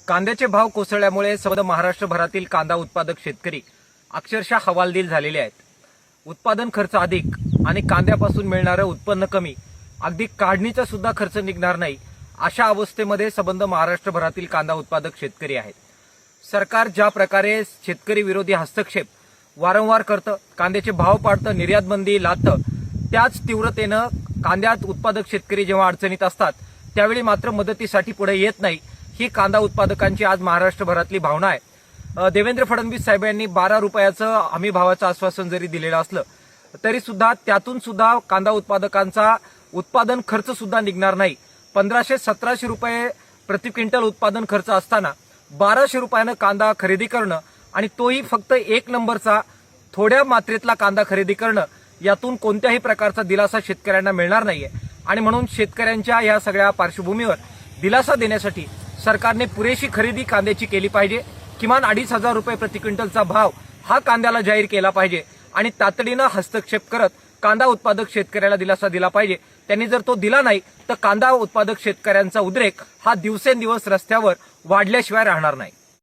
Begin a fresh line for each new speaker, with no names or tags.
कांद्याचे भाव कोसळल्यामुळे संपूर्ण महाराष्ट्रभरातील कांदा उत्पादक शेतकरी अक्षरशः हवालदिल झालेले आहेत। उत्पादन खर्च अधिक आणि कांद्यापासून मिळणारं उत्पन्न कमी, अगदी काढणीचा सुद्धा खर्च निघणार नाही, अशा अवस्थेमध्ये संबंध महाराष्ट्रभरातील कांदा उत्पादक शेतकरी आहेत। सरकार ज्या प्रकारे शेतकरी विरोधी हस्तक्षेप वारंवार करतं, कांद्याचे भाव पाडतं, निर्यात बंदी लादतं, त्याच तीव्रतेनं कांद्यात उत्पादक शेतकरी जेव्हा अडचणीत असतात त्यावेळी मात्र मदतीसाठी पुढे येत नाही, ही कांदा उत्पादकांची आज महाराष्ट्रभरातली भावना आहे। देवेंद्र फडणवीस साहेब यांनी 12 रुपयाचं हमी भावाचं आश्वासन जरी दिलेलं असलं तरी सुद्धा त्यातून सुद्धा कांदा उत्पादकांचा उत्पादन खर्च सुद्धा निघणार नाही। 1500-1700 रुपये प्रति क्विंटल उत्पादन खर्च असताना 1200 रुपयानं कांदा खरेदी करणं आणि तोही फक्त 1 नंबरचा थोड्या मात्रेतला कांदा खरेदी करणं, यातून कोणत्याही प्रकारचा दिलासा शेतकऱ्यांना मिळणार नाहीये। आणि म्हणून शेतकऱ्यांच्या या सगळ्या पार्श्वभूमीवर दिलासा देण्यासाठी सरकारने पुरेशी खरेदी कांद्याची केली पाहिजे। किमान 2500 रुपये प्रति क्विंटलचा भाव हा कांद्याला जाहीर केला पाहिजे आणि तातडीनं हस्तक्षेप करत कांदा उत्पादक शेतकऱ्याला दिलासा दिला पाहिजे। त्यांनी जर तो दिला नाही तर कांदा उत्पादक शेतकऱ्यांचा उद्रेक हा दिवसेंदिवस रस्त्यावर वाढल्याशिवाय राहणार नाही।